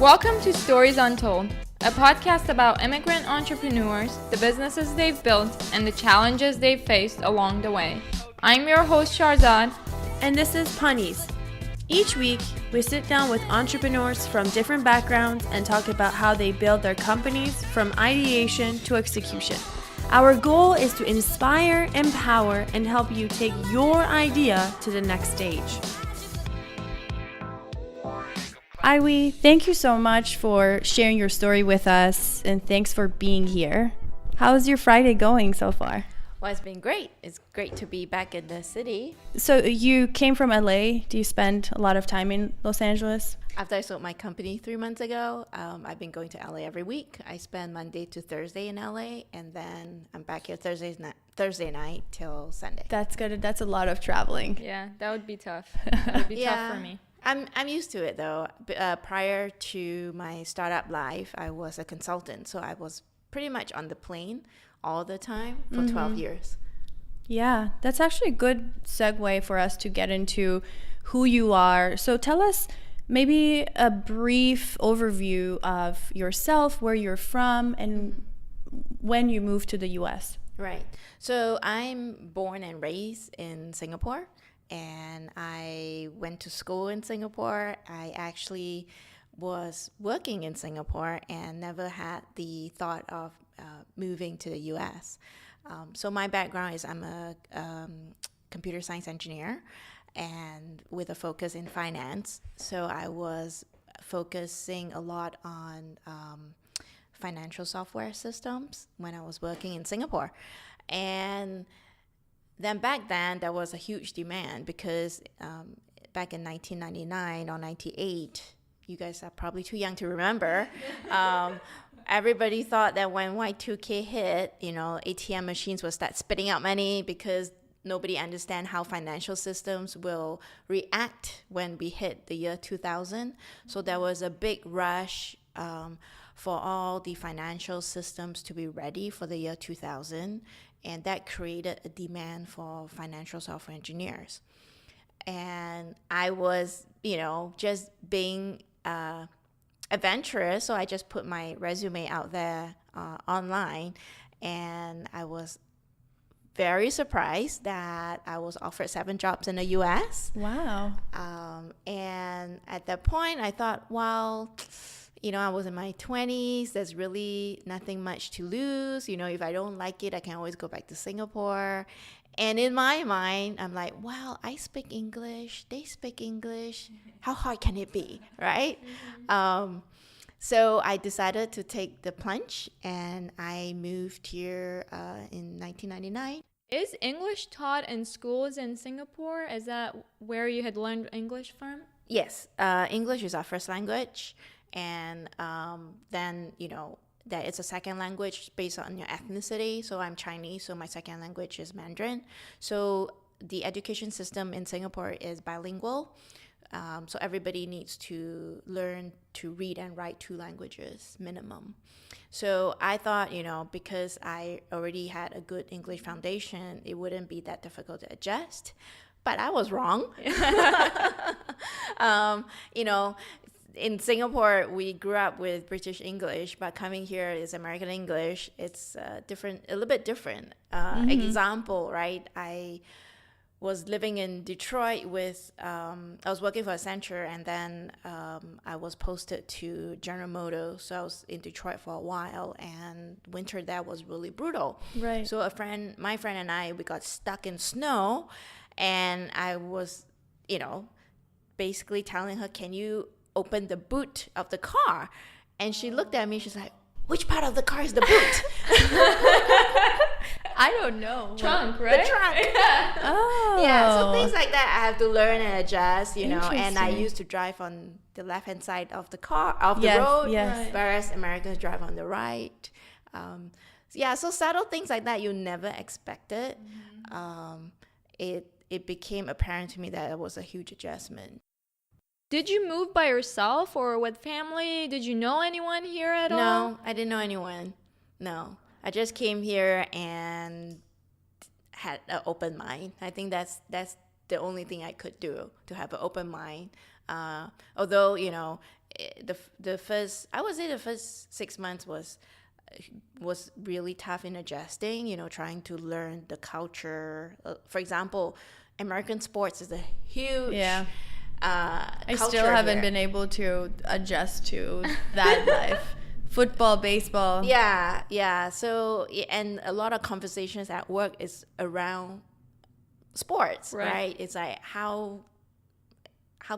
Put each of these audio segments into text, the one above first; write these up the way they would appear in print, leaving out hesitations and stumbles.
Welcome to Stories Untold, a podcast about immigrant entrepreneurs, the businesses they've built, and the challenges they've faced along the way. I'm your host, Sharzad. And this is Twenties. Each week, we sit down with entrepreneurs from different backgrounds and talk about how they build their companies from ideation to execution. Our goal is to inspire, empower, and help you take your idea to the next stage. Aihui, thank you so much for sharing your story with us, and thanks for being here. How's your Friday going so far? Well, it's been great. It's great to be back in the city. So you came from LA. Do you spend a lot of time in Los Angeles? After I sold my company 3 months ago, I've been going to LA every week. I spend Monday to Thursday in LA, and then I'm back here Thursday night till Sunday. That's good. That's a lot of traveling. Yeah, that would be tough. That would be tough for me. I'm used to it though. Prior to my startup life, I was a consultant, so I was pretty much on the plane all the time for 12 years. Yeah, that's actually a good segue for us to get into who you are. So tell us maybe a brief overview of yourself, where you're from, and when you moved to the US. Right. So I'm born and raised in Singapore, and I went to school in Singapore. I actually was working in Singapore and never had the thought of moving to the US. So my background is I'm a computer science engineer and with a focus in finance. So I was focusing a lot on financial software systems when I was working in Singapore. And then back then, there was a huge demand because back in 1999 or 98, you guys are probably too young to remember, everybody thought that when Y2K hit, ATM machines will start spitting out money because nobody understand how financial systems will react when we hit the year 2000. So there was a big rush for all the financial systems to be ready for the year 2000. And that created a demand for financial software engineers. And I was, just being adventurous. So I just put my resume out there online. And I was very surprised that I was offered 7 jobs in the US. Wow. And at that point, I thought, well, I was in my 20s. There's really nothing much to lose. If I don't like it, I can always go back to Singapore. And in my mind, I'm like, well, I speak English. They speak English. How hard can it be, right? So I decided to take the plunge, and I moved here in 1999. Is English taught in schools in Singapore? Is that where you had learned English from? Yes, English is our first language. And then, that it's a second language based on your ethnicity. So I'm Chinese, so my second language is Mandarin. So the education system in Singapore is bilingual. So everybody needs to learn to read and write 2 languages minimum. So I thought, because I already had a good English foundation, it wouldn't be that difficult to adjust. But I was wrong. In Singapore, we grew up with British English, but coming here is American English. It's a little bit different. Example, right? I was living in Detroit I was working for Accenture, and then I was posted to General Motors. So I was in Detroit for a while, and winter there was really brutal. Right. So my friend and I, we got stuck in snow, and I was, basically telling her, can you open the boot of the car? And she looked at me, she's like, which part of the car is the boot? I don't know. Trunk, right? The trunk. Oh. Yeah, so things like that I have to learn and adjust, and I used to drive on the left-hand side of the road, yes. Whereas Americans drive on the right. So subtle things like that you never expected. It became apparent to me that it was a huge adjustment. Did you move by yourself or with family? Did you know anyone here at all? No, I didn't know anyone. No, I just came here and had an open mind. I think that's the only thing I could do, to have an open mind. Although, the first, I would say the first 6 months was really tough in adjusting, trying to learn the culture. For example, American sports is a huge I still haven't been able to adjust to that life. Football, baseball. Yeah. So, and a lot of conversations at work is around sports, right? It's like, how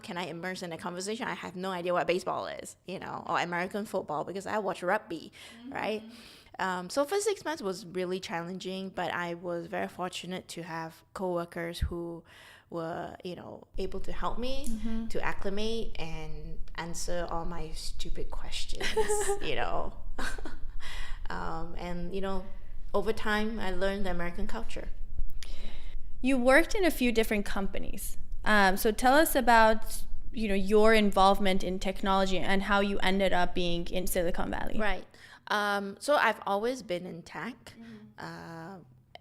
can I immerse in a conversation? I have no idea what baseball is, or American football, because I watch rugby, right? So for 6 months was really challenging, but I was very fortunate to have coworkers who were, able to help me to acclimate and answer all my stupid questions, and, over time I learned the American culture. You worked in a few different companies. So tell us about, your involvement in technology and how you ended up being in Silicon Valley. Right. So I've always been in tech.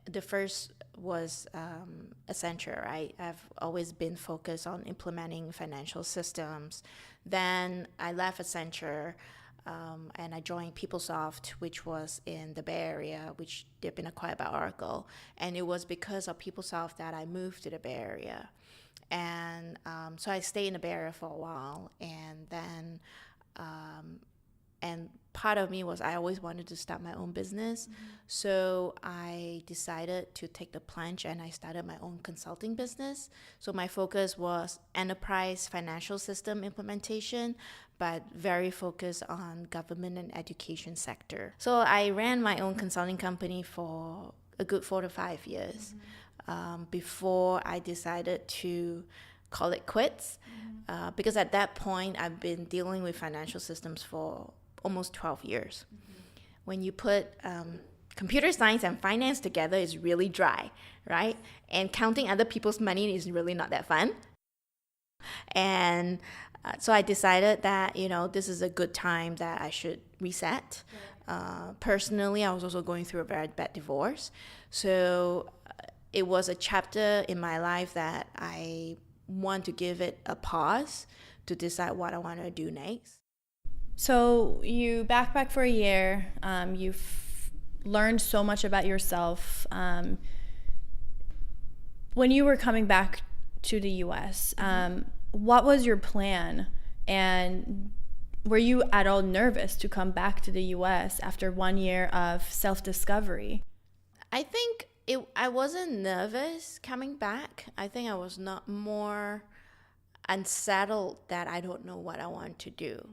The first was Accenture, right? I've always been focused on implementing financial systems. Then I left Accenture and I joined PeopleSoft, which was in the Bay Area, which they've been acquired by Oracle. And it was because of PeopleSoft that I moved to the Bay Area. And so I stayed in the Bay Area for a while, and then and part of me was I always wanted to start my own business. So I decided to take the plunge and I started my own consulting business. So my focus was enterprise financial system implementation, but very focused on government and education sector. So I ran my own consulting company for a good 4 to 5 years. Before I decided to call it quits, because at that point I've been dealing with financial systems for almost 12 years. When you put computer science and finance together, it's really dry, right? And counting other people's money is really not that fun. And so I decided that, this is a good time that I should reset. Personally, I was also going through a very bad divorce. So it was a chapter in my life that I want to give it a pause to decide what I want to do next. So you backpacked for a year. You've learned so much about yourself. When you were coming back to the U.S., what was your plan? And were you at all nervous to come back to the U.S. after 1 year of self-discovery? I think I wasn't nervous coming back. I think I was not more unsettled that I don't know what I want to do.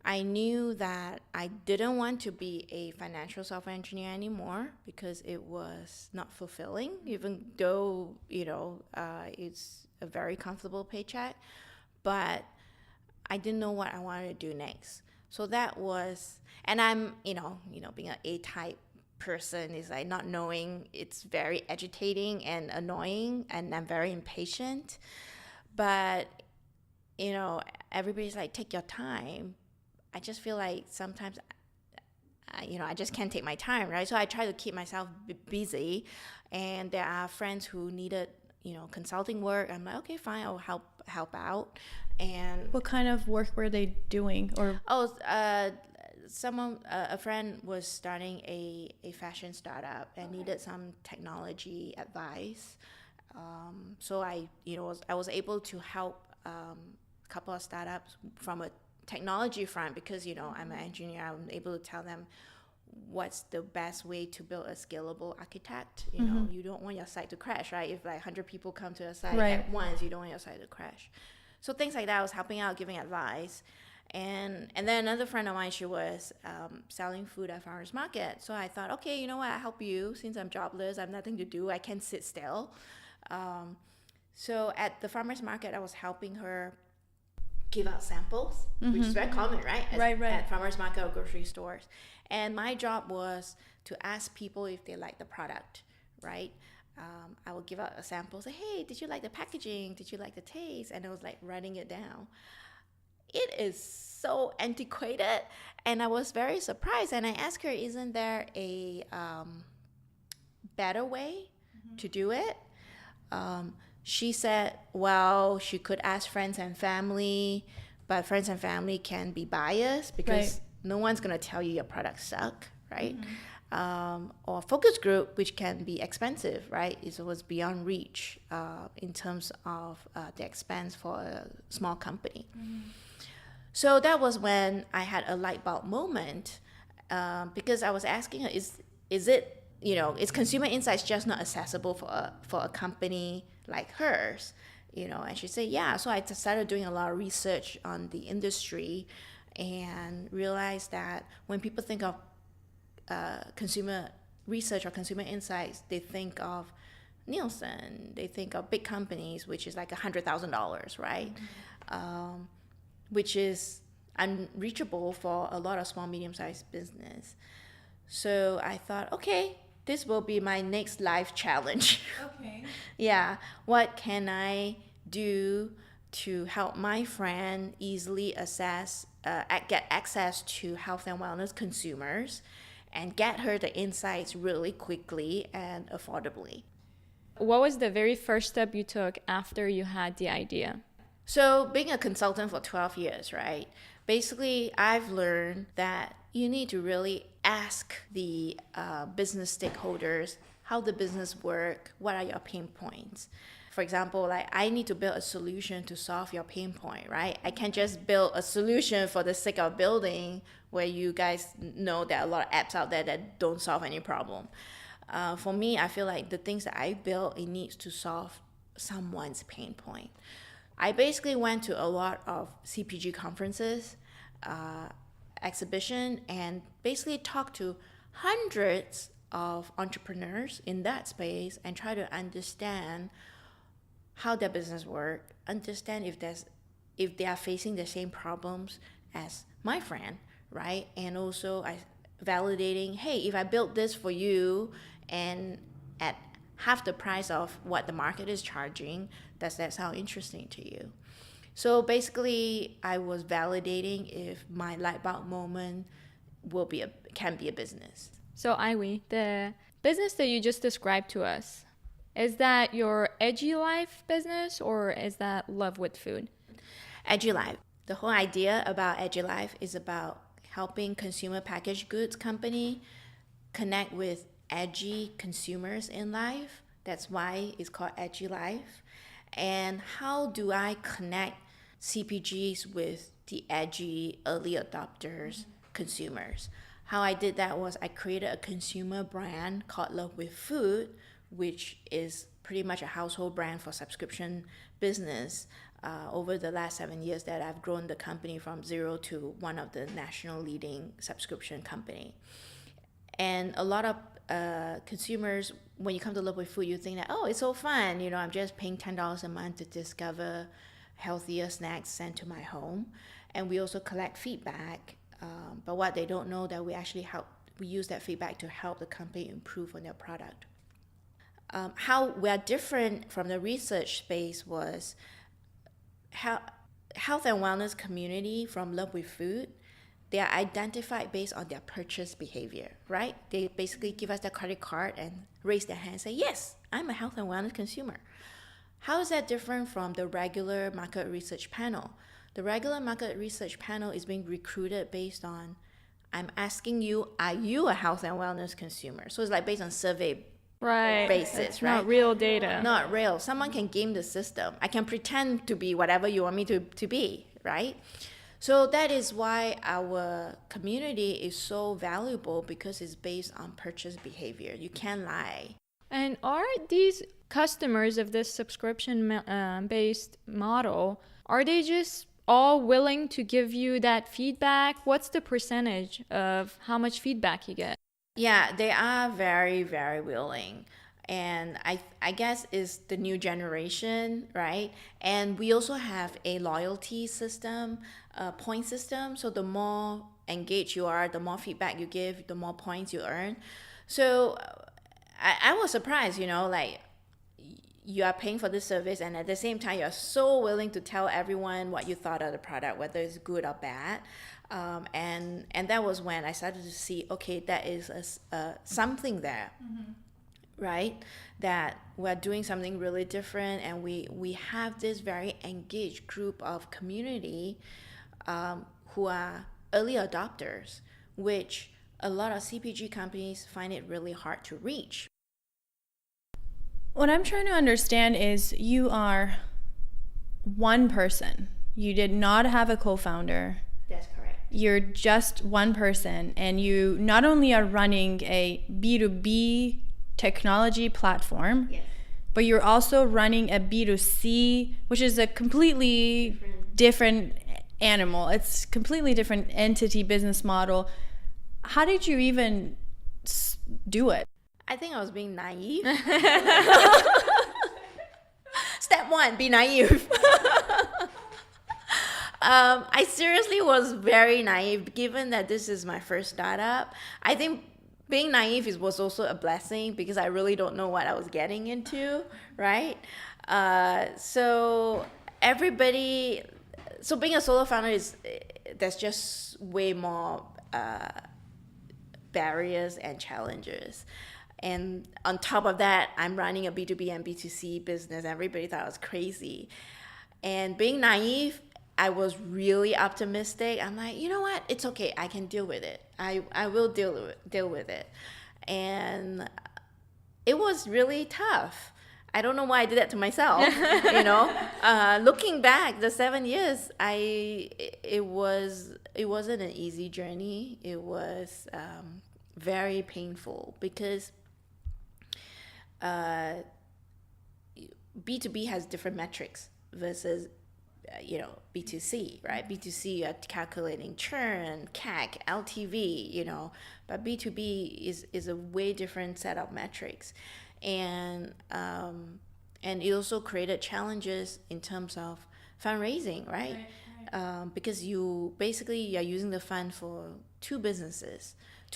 I knew that I didn't want to be a financial software engineer anymore because it was not fulfilling, even though, it's a very comfortable paycheck. But I didn't know what I wanted to do next. So that was, and I'm, being an A-type person is like not knowing, it's very agitating and annoying, and I'm very impatient. But, everybody's like, take your time. I just feel like sometimes, I just can't take my time, right? So I try to keep myself busy, and there are friends who needed, consulting work. I'm like, okay, fine, I'll help out. And what kind of work were they doing? Or a friend was starting a fashion startup and needed some technology advice. So I was able to help a couple of startups from a technology front because, I'm an engineer. I'm able to tell them what's the best way to build a scalable architect. You don't want your site to crash, right? If like 100 people come to a site at once, you don't want your site to crash. So things like that, I was helping out, giving advice. And then another friend of mine, she was selling food at farmers market. So I thought, okay, you know what, I'll help you. Since I'm jobless, I have nothing to do, I can sit still. So at the farmers market, I was helping her give out samples, which is very common, right? At farmers market or grocery stores. And my job was to ask people if they like the product, right? I would give out a sample, say, hey, did you like the packaging? Did you like the taste? And I was like writing it down. It is so antiquated, and I was very surprised. And I asked her, isn't there a better way to do it? She said, well, she could ask friends and family, but friends and family can be biased because no one's going to tell you your products suck, right? Or focus group, which can be expensive, right? It was beyond reach in terms of the expense for a small company. So that was when I had a light bulb moment because I was asking her, is it, is consumer insights just not accessible for a company like hers? And she said, yeah. So I started doing a lot of research on the industry and realized that when people think of consumer research or consumer insights, they think of Nielsen, they think of big companies, which is like $100,000, right? Which is unreachable for a lot of small, medium-sized business. So I thought, okay, this will be my next life challenge. Okay. Yeah, what can I do to help my friend easily get access to health and wellness consumers and get her the insights really quickly and affordably. What was the very first step you took after you had the idea? So being a consultant for 12 years, right? Basically, I've learned that you need to really ask the business stakeholders how the business work, what are your pain points. For example, like I need to build a solution to solve your pain point, right? I can't just build a solution for the sake of building where you guys know there are a lot of apps out there that don't solve any problem. For me, I feel like the things that I build, it needs to solve someone's pain point. I basically went to a lot of CPG conferences, exhibition, and basically talked to hundreds of entrepreneurs in that space and try to understand how their business work, understand if they are facing the same problems as my friend, right? And also validating, hey, if I built this for you and at half the price of what the market is charging, does that sound interesting to you? So basically, I was validating if my light bulb moment can be a business. So Aihui, the business that you just described to us, is that your EdgiLife business or is that LoveWithFood? EdgiLife. The whole idea about EdgiLife is about helping consumer packaged goods company connect with edgy consumers in life. That's why it's called EdgiLife. And how do I connect CPGs with the edgy early adopters, consumers? How I did that was I created a consumer brand called LoveWithFood, which is pretty much a household brand for subscription business over the last 7 years that I've grown the company from zero to one of the national leading subscription company. And a lot of consumers, when you come to LoveWithFood, you think that, oh, it's so fun. I'm just paying $10 a month to discover healthier snacks sent to my home. And we also collect feedback. But what they don't know that we use that feedback to help the company improve on their product. How we're different from the research space was how health and wellness community from LoveWithFood, they are identified based on their purchase behavior, right? They basically give us their credit card and raise their hand and say, yes, I'm a health and wellness consumer. How is that different from the regular market research panel? The regular market research panel is being recruited based on, I'm asking you, are you a health and wellness consumer? So it's like based on survey basis, it's right? Not real data. Not real. Someone can game the system. I can pretend to be whatever you want me to be, right? So that is why our community is so valuable, because it's based on purchase behavior. You can't lie. And are these customers of this subscription based model, are they just all willing to give you that feedback? What's the percentage of how much feedback you get? Yeah, they are very, very willing. And I guess it's the new generation, right? And we also have a loyalty system, a point system. So the more engaged you are, the more feedback you give, the more points you earn. So I was surprised, like you are paying for this service and at the same time you're so willing to tell everyone what you thought of the product, whether it's good or bad. And that was when I started to see, okay, that is something there. Mm-hmm. Right? That we're doing something really different, and we have this very engaged group of community who are early adopters, which a lot of CPG companies find it really hard to reach. What I'm trying to understand is you are one person. You did not have a co-founder. That's correct. You're just one person, and you not only are running a B2B technology platform, Yes. but you're also running a B2C, which is a completely different animal. It's completely different entity business model. How did you even do it? I think I was being naive. Step one, be naive. I seriously was very naive, given that this is my first startup. I think being naive was also a blessing because I really don't know what I was getting into, right? So being a solo founder there's just way more barriers and challenges. And on top of that, I'm running a B2B and B2C business. Everybody thought I was crazy. And being naive, I was really optimistic. I'm like, you know what? It's okay. I can deal with it. I will deal with it. And it was really tough. I don't know why I did that to myself. Looking back, the 7 years, it wasn't an easy journey. It was very painful because B2B has different metrics versus B2C, right? B2C, you're calculating churn, CAC, LTV, but B2B is a way different set of metrics. And it also created challenges in terms of fundraising, right? Because you're using the fund for two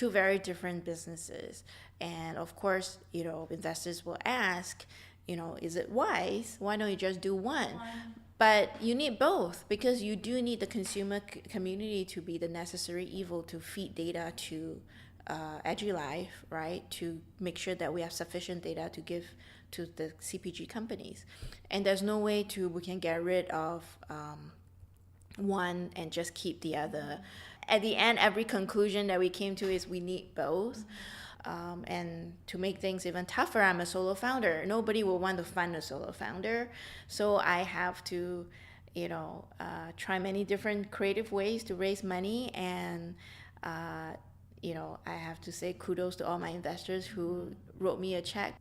very different businesses. And of course, investors will ask, is it wise? Why don't you just do one? But you need both, because you do need the consumer community to be the necessary evil to feed data to EdgiLife, right? To make sure that we have sufficient data to give to the CPG companies. And there's no way we can get rid of one and just keep the other. At the end, every conclusion that we came to is we need both. And to make things even tougher, I'm a solo founder. Nobody will want to fund a solo founder. So I have to, try many different creative ways to raise money. And, I have to say kudos to all my investors who wrote me a check.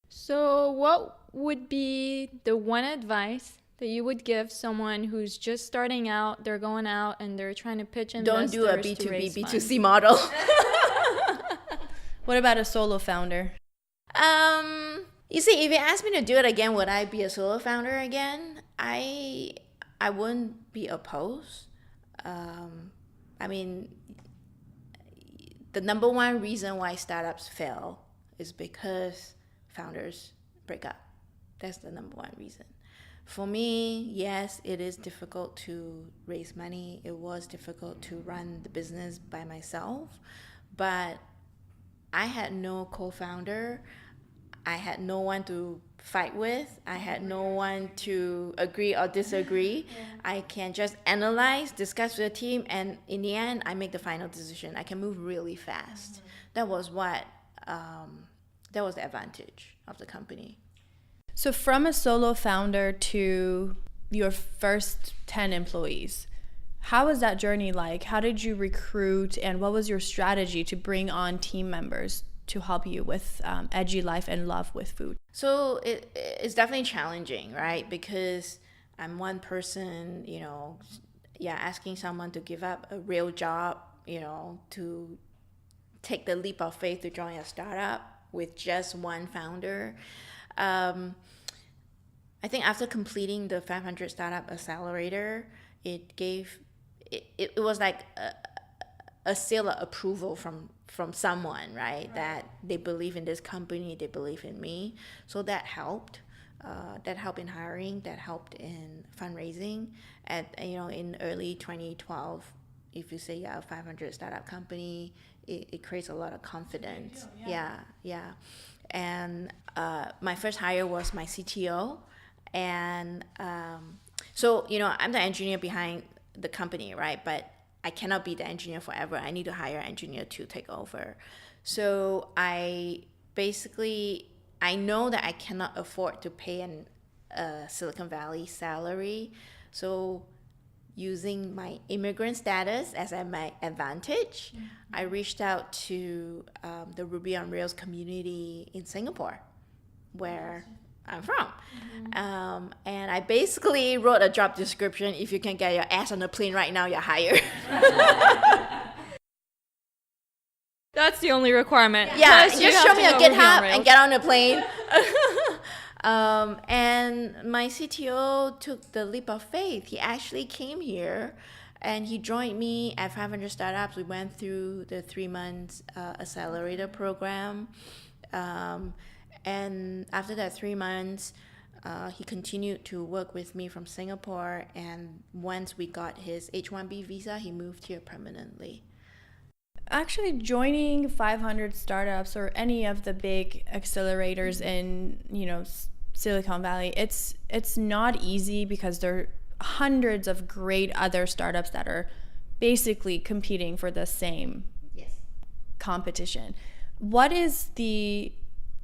So what would be the one advice that you would give someone who's just starting out, they're going out and they're trying to pitch investors? Don't do a B2B, B2C model. What about a solo founder? You see, if you ask me to do it again, would I be a solo founder again? I wouldn't be opposed. The number one reason why startups fail is because founders break up. That's the number one reason. For me, yes, it is difficult to raise money. It was difficult to run the business by myself, but I had no co-founder. I had no one to fight with. I had no one to agree or disagree. I can just analyze, discuss with the team, and in the end, I make the final decision. I can move really fast. That was the advantage of the company. So from a solo founder to your first 10 employees, how was that journey like? How did you recruit, and what was your strategy to bring on team members to help you with EdgiLife and LoveWithFood? So it's definitely challenging, right? Because I'm one person, asking someone to give up a real job, to take the leap of faith to join a startup with just one founder. I think after completing the 500 Startup Accelerator, it was like a seal of approval from someone, right? That they believe in this company, they believe in me. So that helped. That helped in hiring, that helped in fundraising. In early 2012, if you say you have a 500 startup company, it creates a lot of confidence. Yeah. And my first hire was my CTO. And So, I'm the engineer behind the company, right? But I cannot be the engineer forever. I need to hire an engineer to take over. So I know that I cannot afford to pay a Silicon Valley salary. So using my immigrant status as my advantage, I reached out to the Ruby on Rails community in Singapore, where I'm from. And I basically wrote a job description. If you can get your ass on the plane right now, you're hired. That's the only requirement. Yeah, Plus, just show me a GitHub and get on the plane. And my CTO took the leap of faith. He actually came here and he joined me at 500 Startups. We went through the 3 months accelerator program. And after that 3 months, he continued to work with me from Singapore. And once we got his H-1B visa, he moved here permanently. Actually, joining 500 startups or any of the big accelerators in, Silicon Valley, it's not easy because there are hundreds of great other startups that are basically competing for the same competition. What is the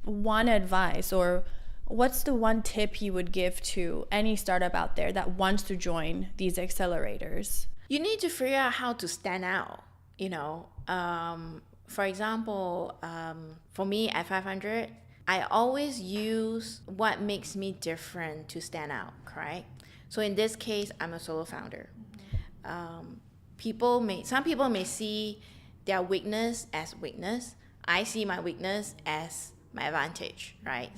one advice or what's the one tip you would give to any startup out there that wants to join these accelerators? You need to figure out how to stand out, For example, for me at 500, I always use what makes me different to stand out, correct? So in this case, I'm a solo founder. Some people may see their weakness as weakness. I see my weakness as my advantage, right?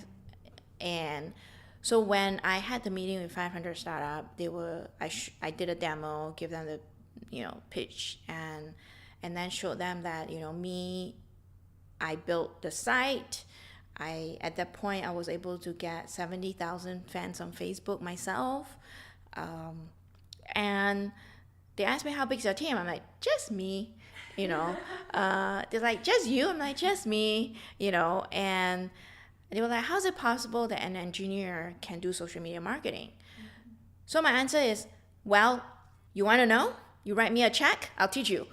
And so when I had the meeting with 500 startup, I did a demo, give them the pitch, and then showed them that I built the site. At that point I was able to get 70,000 fans on Facebook myself, and they asked me, how big is your team? I'm like, just me. They're like, just you? I'm like, just me. And they were like, how's it possible that an engineer can do social media marketing? So my answer is, well, you want to know? You write me a check, I'll teach you.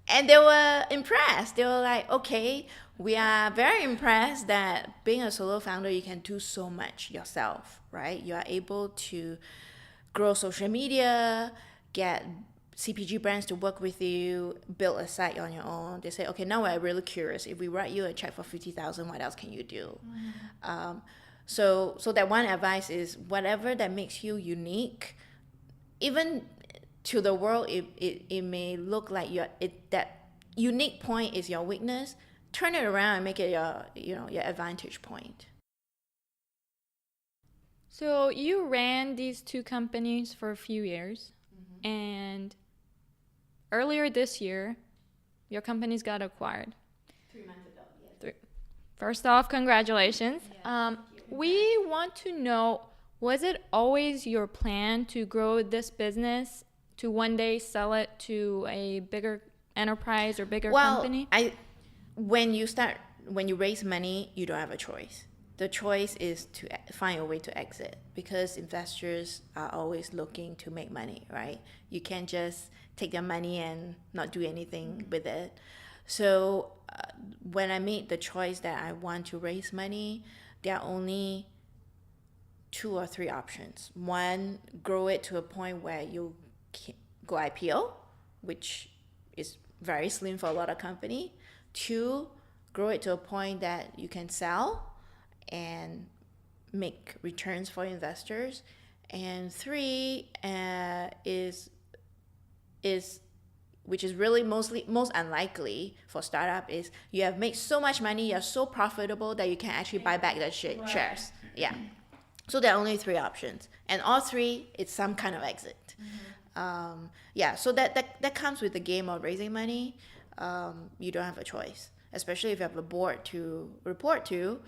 And they were impressed. They were like, okay, we are very impressed that being a solo founder, you can do so much yourself, right? You are able to grow social media, get CPG brands to work with you, build a site on your own. They say, okay, now we're really curious. If we write you a check for 50,000, what else can you do? So that one advice is, whatever that makes you unique, even to the world, it may look like that unique point is your weakness. Turn it around and make it your advantage point. So you ran these 2 companies for a few years, and earlier this year, your companies got acquired. 3 months ago, yes. First off, congratulations. We want to know, was it always your plan to grow this business to one day sell it to a bigger enterprise or bigger company? When you raise money, you don't have a choice. The choice is to find a way to exit, because investors are always looking to make money, right? You can't just take their money and not do anything with it. So when I made the choice that I want to raise money, there are only 2 or 3 options. One, grow it to a point where you go IPO, which is very slim for a lot of company. 2, grow it to a point that you can sell and make returns for investors. And 3 is which is really most unlikely for startup, is you have made so much money, you're so profitable that you can actually buy back the shares. Yeah. So there are only 3 options, and all 3, it's some kind of exit. So that comes with the game of raising money. You don't have a choice, especially if you have a board to report to.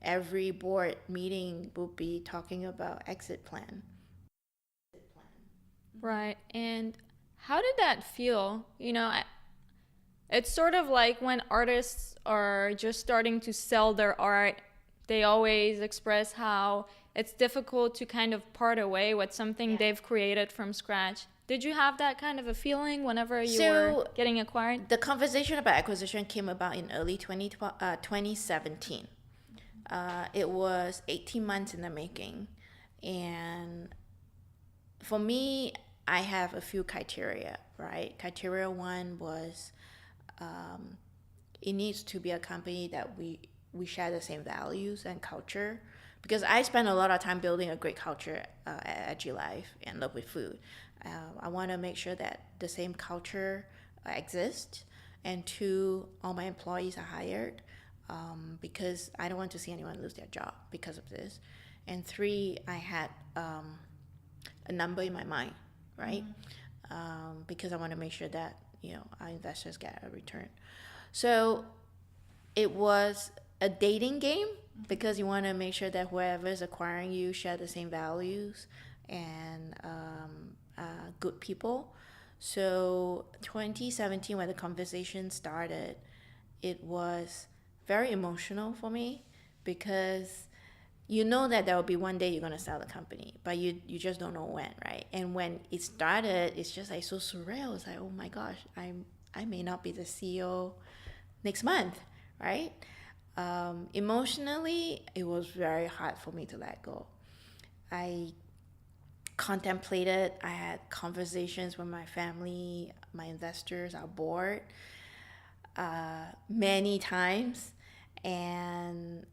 Every board meeting will be talking about exit plan. Right. And how did that feel? It's sort of like when artists are just starting to sell their art, they always express how it's difficult to kind of part away with something they've created from scratch. Did you have that kind of a feeling whenever you were getting acquired? The conversation about acquisition came about in early 2017. It was 18 months in the making. And for me, I have a few criteria, right? Criteria one was it needs to be a company that we share the same values and culture. Because I spend a lot of time building a great culture at EdgiLife and LoveWithFood. I want to make sure that the same culture exists. And two, all my employees are hired because I don't want to see anyone lose their job because of this. And three, I had a number in my mind, right? Because I want to make sure that, our investors get a return. So it was a dating game because you want to make sure that whoever is acquiring you share the same values and good people. So 2017, when the conversation started, it was very emotional for me because you know that there will be one day you're going to sell the company, but you just don't know when, right? And when it started, it's just like so surreal. It's like, oh my gosh, I may not be the CEO next month, right? Emotionally, it was very hard for me to let go. I contemplated, I had conversations with my family, my investors, our board, many times, and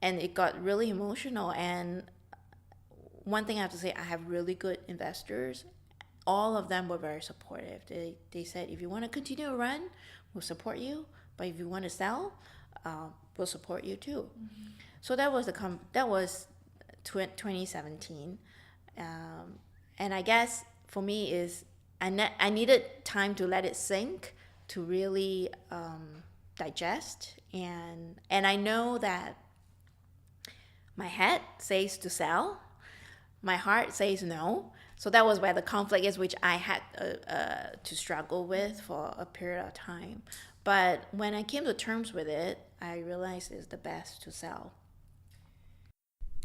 it got really emotional. And one thing I have to say, I have really good investors. All of them were very supportive. They said, if you want to continue to run, we'll support you. But if you want to sell, we'll support you too. Mm-hmm. So that was 2017. And I guess for me is I needed time to let it sink, to really digest. And I know that my head says to sell, my heart says no. So that was where the conflict is, which I had to struggle with for a period of time. But when I came to terms with it, I realized it's the best to sell.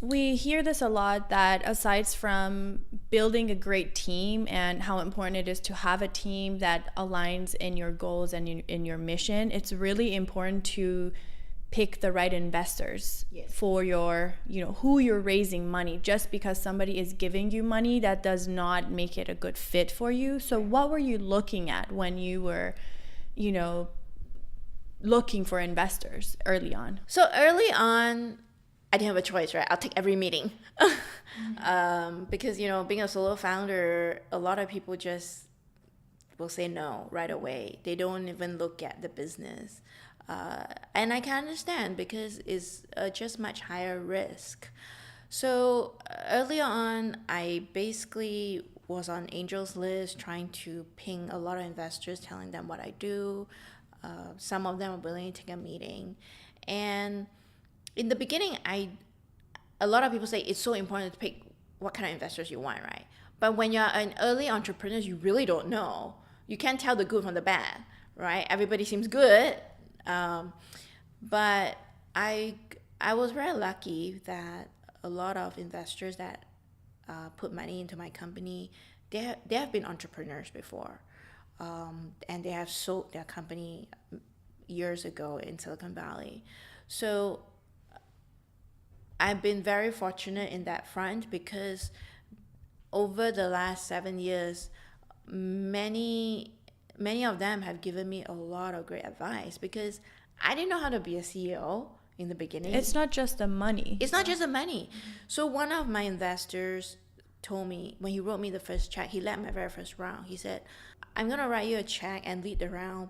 We hear this a lot, that aside from building a great team and how important it is to have a team that aligns in your goals and in your mission, it's really important to pick the right investors for your, who you're raising money. Just because somebody is giving you money, that does not make it a good fit for you. So what were you looking at when you were, looking for investors early on? So early on, I didn't have a choice, right? I'll take every meeting. Because, being a solo founder, a lot of people just will say no right away. They don't even look at the business. And I can understand because it's just much higher risk. So early on, I basically was on Angel's list trying to ping a lot of investors, telling them what I do. Some of them are willing to take a meeting. And in the beginning, a lot of people say it's so important to pick what kind of investors you want, right? But when you're an early entrepreneur, you really don't know. You can't tell the good from the bad, right? Everybody seems good. But I was very lucky that a lot of investors that put money into my company, they have been entrepreneurs before. And they have sold their company years ago in Silicon Valley. So I've been very fortunate in that front because over the last 7 years, many of them have given me a lot of great advice because I didn't know how to be a CEO in the beginning. It's not just the money. It's not just the money. So one of my investors told me, when he wrote me the first check, he led my very first round. He said, I'm going to write you a check and lead the round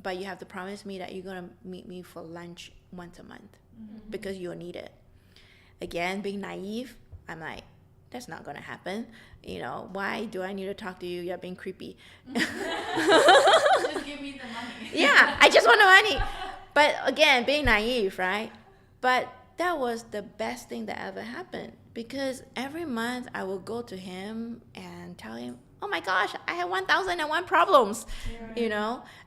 but you have to promise me that you're going to meet me for lunch once a month because you'll need it. Again, being naive, I'm like, that's not going to happen. Why do I need to talk to you? You're being creepy. Just give me the money. Yeah, I just want the money. But again, being naive, right? But that was the best thing that ever happened because every month I will go to him and tell him, oh my gosh, I have 1,001 problems,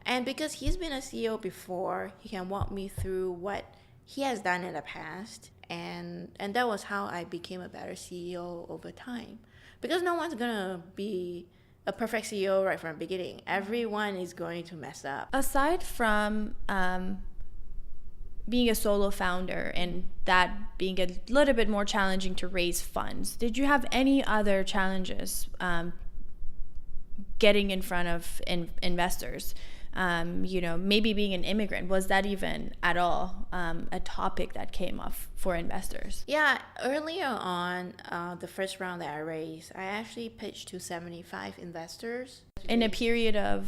And because he's been a CEO before, he can walk me through what he has done in the past And that was how I became a better CEO over time, because no one's gonna be a perfect CEO right from the beginning. Everyone is going to mess up. Aside from being a solo founder and that being a little bit more challenging to raise funds, did you have any other challenges getting in front of investors? Maybe being an immigrant, was that even at all a topic that came up for investors? Yeah, earlier on, the first round that I raised, I actually pitched to 75 investors. In a period of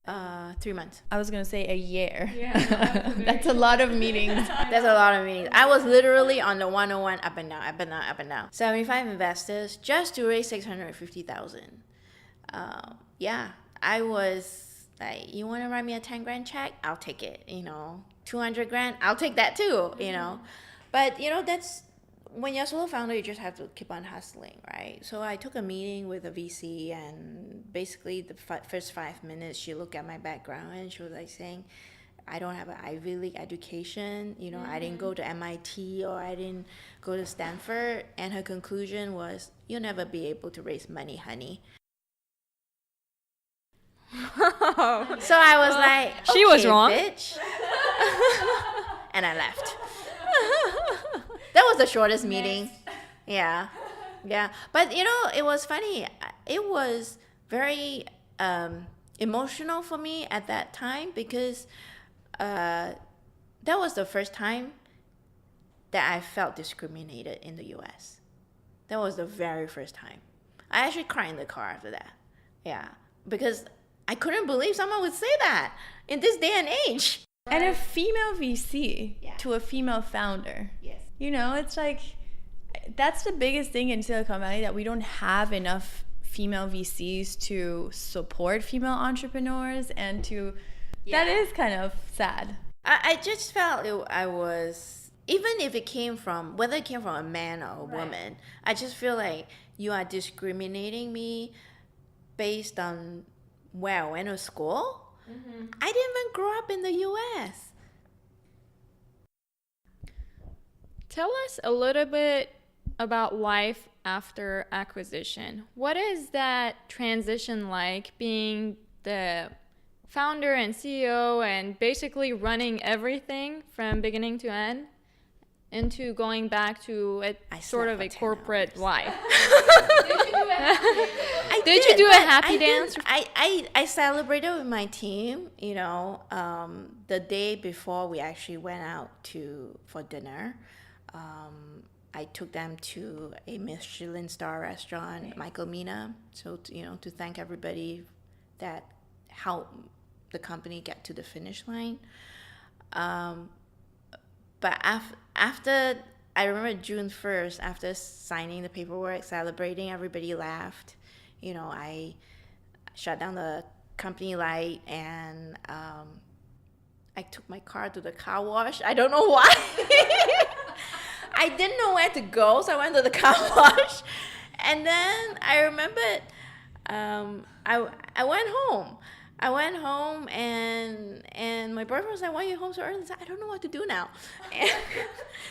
3 months. I was gonna say a year. Yeah, that's a lot of meetings. That's a lot of meetings. I was literally on the 101 up and down, up and down, up and down. 75 investors just to raise 650,000. Yeah, I was like, you want to write me a 10 grand check? I'll take it. 200 grand, I'll take that too. But that's when you're a solo founder, you just have to keep on hustling, right? So I took a meeting with a VC, and basically the first 5 minutes, she looked at my background and she was like saying, I don't have an Ivy League education. I didn't go to MIT or I didn't go to Stanford. And her conclusion was, you'll never be able to raise money, honey. So I was like, okay, she was wrong, bitch. And I left. That was the shortest meeting. Yeah. But it was funny. It was very emotional for me at that time, because that was the first time that I felt discriminated in the US. That was the very first time. I actually cried in the car after that. Yeah. Because I couldn't believe someone would say that in this day and age. And a female VC to a female founder. Yes. It's like, that's the biggest thing in Silicon Valley, that we don't have enough female VCs to support female entrepreneurs and to, that is kind of sad. I just felt I was, even if it came from, whether it came from a man or a woman, I just feel like you are discriminating me based on where I went to school. Mm-hmm. I didn't even grow up in the US. Tell us a little bit about life after acquisition. What is that transition like, being the founder and CEO and basically running everything from beginning to end, into going back to a sort of a corporate life? Did you do a happy dance? I celebrated with my team, the day before we actually went out for dinner. I took them to a Michelin star restaurant, Michael Mina, so to thank everybody that helped the company get to the finish line. But after, I remember June 1st, after signing the paperwork, celebrating, everybody laughed. I shut down the company light, and I took my car to the car wash. I don't know why. I didn't know where to go, so I went to the car wash. And then I remembered I went home. I went home, and my boyfriend was like, why are you home so early? I said, I don't know what to do now.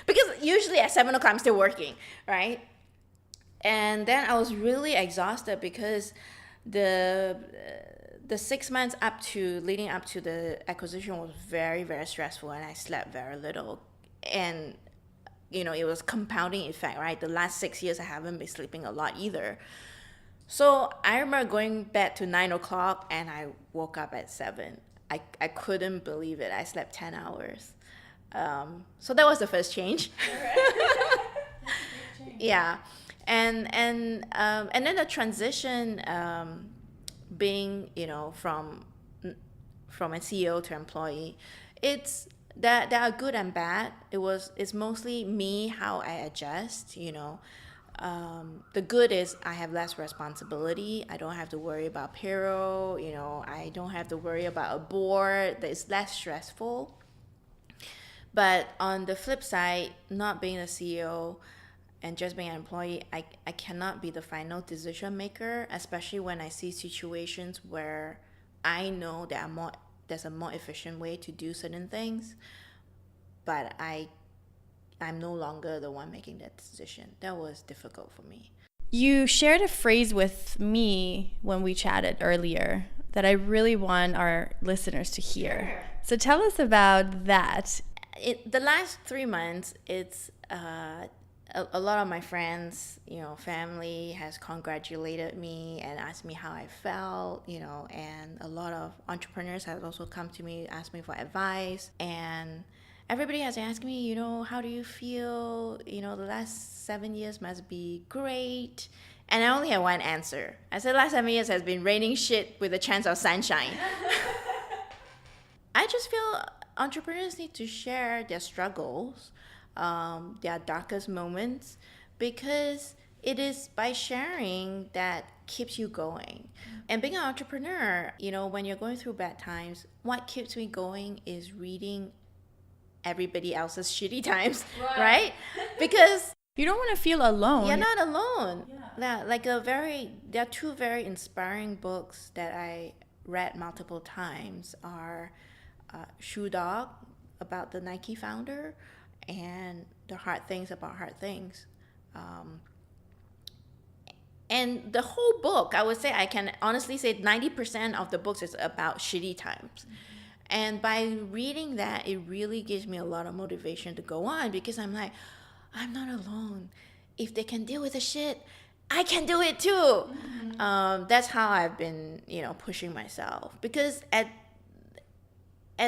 Because usually at 7 o'clock I'm still working, right? And then I was really exhausted, because the 6 months leading up to the acquisition was very, very stressful, and I slept very little. And it was compounding effect, right? The last 6 years I haven't been sleeping a lot either. So I remember going back to 9 o'clock, and I woke up at 7. I couldn't believe it. I slept 10 hours. So that was the first change. Yeah. And then the transition, being, from a CEO to employee, it's that are good and bad. It's mostly me, how I adjust, The good is I have less responsibility. I don't have to worry about payroll, I don't have to worry about a board. It's less stressful. But on the flip side, not being a CEO and just being an employee, I cannot be the final decision maker, especially when I see situations where I know that there's a more efficient way to do certain things, but I I'm no longer the one making that decision. That was difficult for me. You shared a phrase with me when we chatted earlier that I really want our listeners to hear. Sure. So tell us about that. The last 3 months, it's a lot of my friends, family has congratulated me and asked me how I felt, and a lot of entrepreneurs have also come to me, asked me for advice, and everybody has asked me, how do you feel? The last 7 years must be great. And I only had one answer. I said, last 7 years has been raining shit with a chance of sunshine. I just feel entrepreneurs need to share their struggles, their darkest moments, because it is by sharing that keeps you going. And being an entrepreneur, when you're going through bad times, what keeps me going is reading everybody else's shitty times, right? Because you don't want to feel alone. You're not alone. Yeah. There are 2 very inspiring books that I read multiple times are Shoe Dog, about the Nike founder, and The Hard Things About Hard Things. And the whole book, I would say, I can honestly say 90% of the books is about shitty times. And by reading that, it really gives me a lot of motivation to go on, because I'm like, I'm not alone. If they can deal with the shit, I can do it too. Mm-hmm. That's how I've been, pushing myself. Because at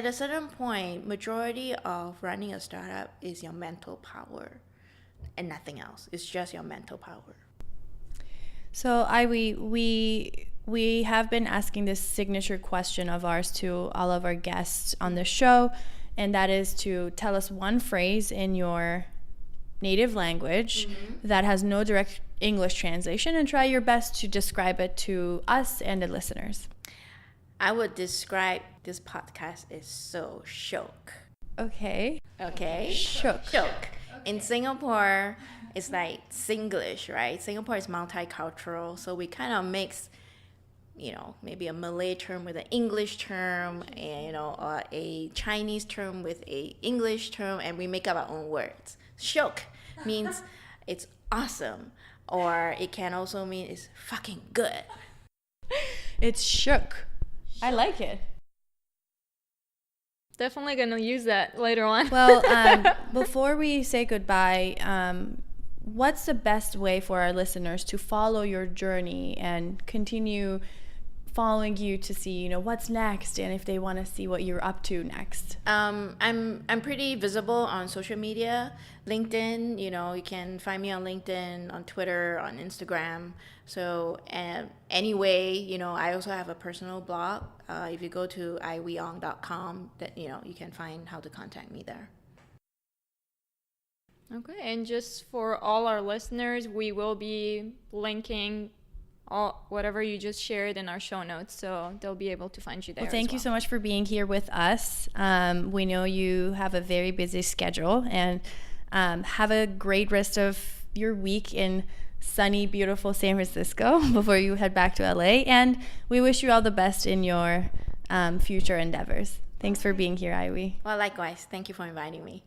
a certain point, majority of running a startup is your mental power and nothing else. It's just your mental power. So we have been asking this signature question of ours to all of our guests on the show, and that is to tell us one phrase in your native language that has no direct English translation, and try your best to describe it to us and the listeners. I would describe this podcast as so shook. Okay. Shook. In Singapore, it's like Singlish, right? Singapore is multicultural, so we kind of mix, maybe a Malay term with an English term, and, or a Chinese term with a English term, and we make up our own words. Shook means it's awesome, or it can also mean it's fucking good. It's shook. I like it. Definitely gonna use that later on. Well, before we say goodbye, what's the best way for our listeners to follow your journey and continue following you to see, what's next, and if they want to see what you're up to next? I'm pretty visible on social media. LinkedIn, you can find me on LinkedIn, on Twitter, on Instagram. So anyway, I also have a personal blog. If you go to aihuiong.com, that you can find how to contact me there. Okay, and just for all our listeners, we will be linking whatever you just shared in our show notes, so they'll be able to find you there. Well, thank you so much for being here with us. We know you have a very busy schedule, and have a great rest of your week in sunny, beautiful San Francisco before you head back to LA. And we wish you all the best in your future endeavors. Thanks for being here, Aihui. Well, likewise. Thank you for inviting me.